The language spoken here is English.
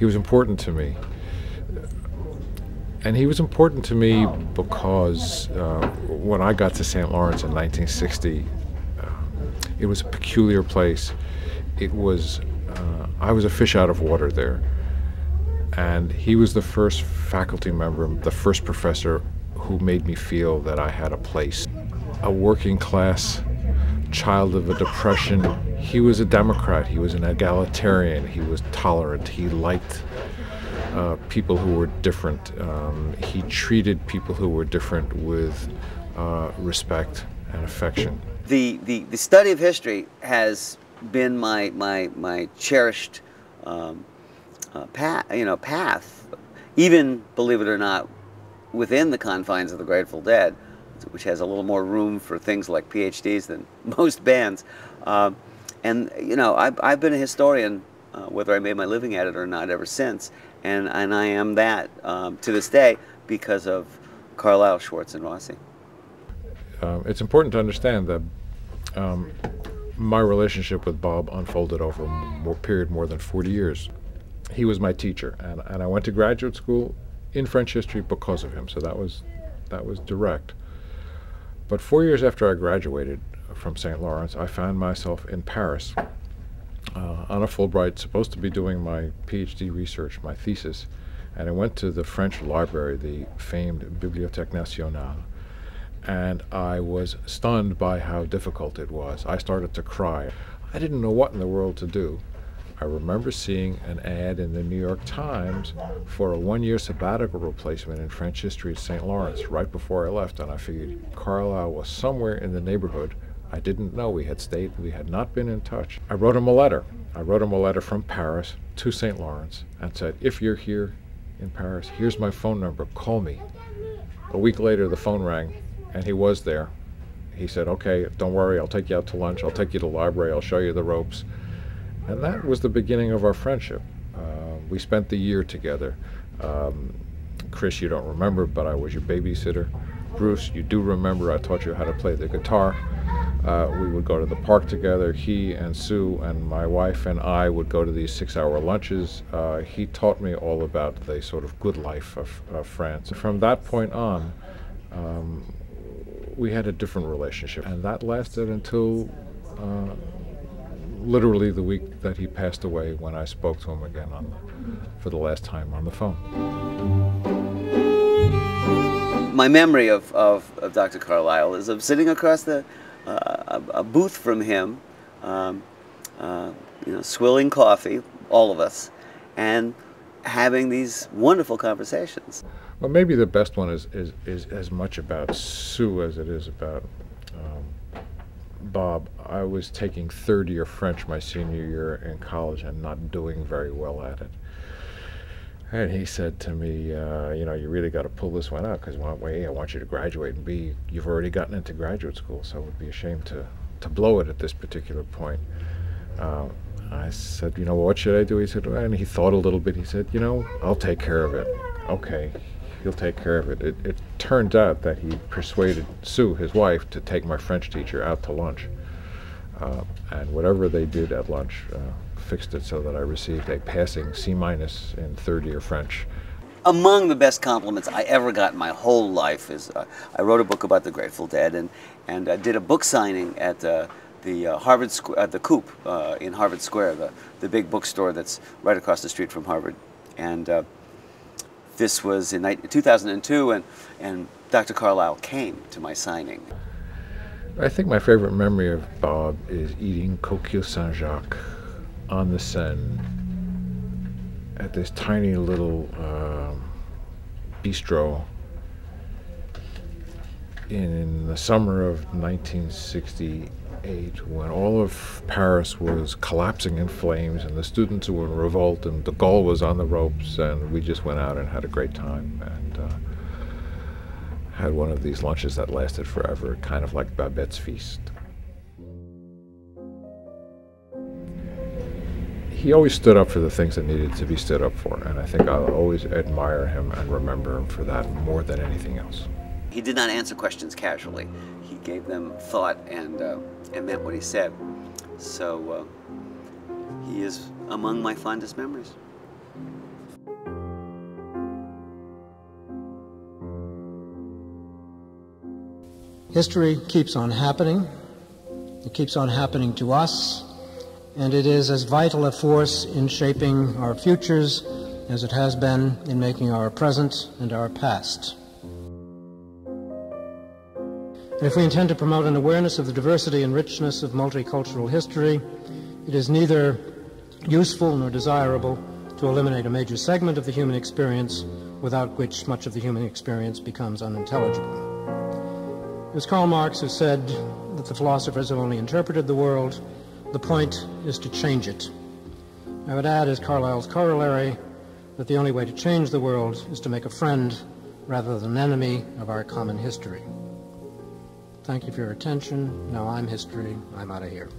He was important to me. And he was important to me because when I got to St. Lawrence in 1960, it was a peculiar place. It was, I was a fish out of water there. And he was the first faculty member, the first professor who made me feel that I had a place. A working class child of a depression. He was a Democrat, he was an egalitarian, he was tolerant, he liked people who were different. He treated people who were different with respect and affection. The study of history has been my cherished path, even, believe it or not, within the confines of the Grateful Dead, which has a little more room for things like PhDs than most bands. And you know, I've been a historian, whether I made my living at it or not, ever since, and I am that to this day because of Carlisle, Schwartz, and Rossi. It's important to understand that my relationship with Bob unfolded over a period more than 40 years. He was my teacher, and I went to graduate school in French history because of him, so that was direct. But 4 years after I graduated from St. Lawrence, I found myself in Paris on a Fulbright, supposed to be doing my PhD research, my thesis, and I went to the French library, the famed Bibliothèque Nationale, and I was stunned by how difficult it was. I started to cry. I didn't know what in the world to do. I remember seeing an ad in the New York Times for a one-year sabbatical replacement in French history at St. Lawrence right before I left, and I figured Carlisle was somewhere in the neighborhood. I didn't know. We had not been in touch. I wrote him a letter. I wrote him a letter from Paris to St. Lawrence and said, if you're here in Paris, here's my phone number, call me. A week later, the phone rang, and he was there. He said, okay, don't worry, I'll take you out to lunch, I'll take you to the library, I'll show you the ropes. And that was the beginning of our friendship. We spent the year together. Chris, you don't remember, but I was your babysitter. Bruce, you do remember, I taught you how to play the guitar. We would go to the park together. He and Sue and my wife and I would go to these 6-hour lunches. He taught me all about the sort of good life of France. From that point on, we had a different relationship, and that lasted until literally the week that he passed away, when I spoke to him again for the last time on the phone. My memory of Dr. Carlisle is of sitting across a booth from him, swilling coffee, all of us, and having these wonderful conversations. Well, maybe the best one is as much about Sue as it is about Bob. I was taking third year French my senior year in college and not doing very well at it. And he said to me, you really got to pull this one out, because A, I want you to graduate, and B, you've already gotten into graduate school, so it would be a shame to blow it at this particular point. I said, what should I do? He said, and he thought a little bit. He said, I'll take care of it. Okay, he'll take care of it. It turned out that he persuaded Sue, his wife, to take my French teacher out to lunch. And whatever they did at lunch fixed it so that I received a passing C- in third year French. Among the best compliments I ever got in my whole life is I wrote a book about the Grateful Dead, and I did a book signing at the Harvard the Coop in Harvard Square, the big bookstore that's right across the street from Harvard. And this was in 2002, and Dr. Carlisle came to my signing. I think my favorite memory of Bob is eating coquille Saint-Jacques on the Seine at this tiny little bistro in the summer of 1968, when all of Paris was collapsing in flames and the students were in revolt and de Gaulle was on the ropes, and we just went out and had a great time and had one of these lunches that lasted forever, kind of like Babette's Feast. He always stood up for the things that needed to be stood up for, and I think I'll always admire him and remember him for that more than anything else. He did not answer questions casually. He gave them thought and meant what he said. So he is among my fondest memories. History keeps on happening. It keeps on happening to us, and it is as vital a force in shaping our futures as it has been in making our present and our past. And if we intend to promote an awareness of the diversity and richness of multicultural history, it is neither useful nor desirable to eliminate a major segment of the human experience, without which much of the human experience becomes unintelligible. It was Karl Marx who said that the philosophers have only interpreted the world. The point is to change it. I would add, as Carlyle's corollary, that the only way to change the world is to make a friend rather than an enemy of our common history. Thank you for your attention. Now I'm history. I'm out of here.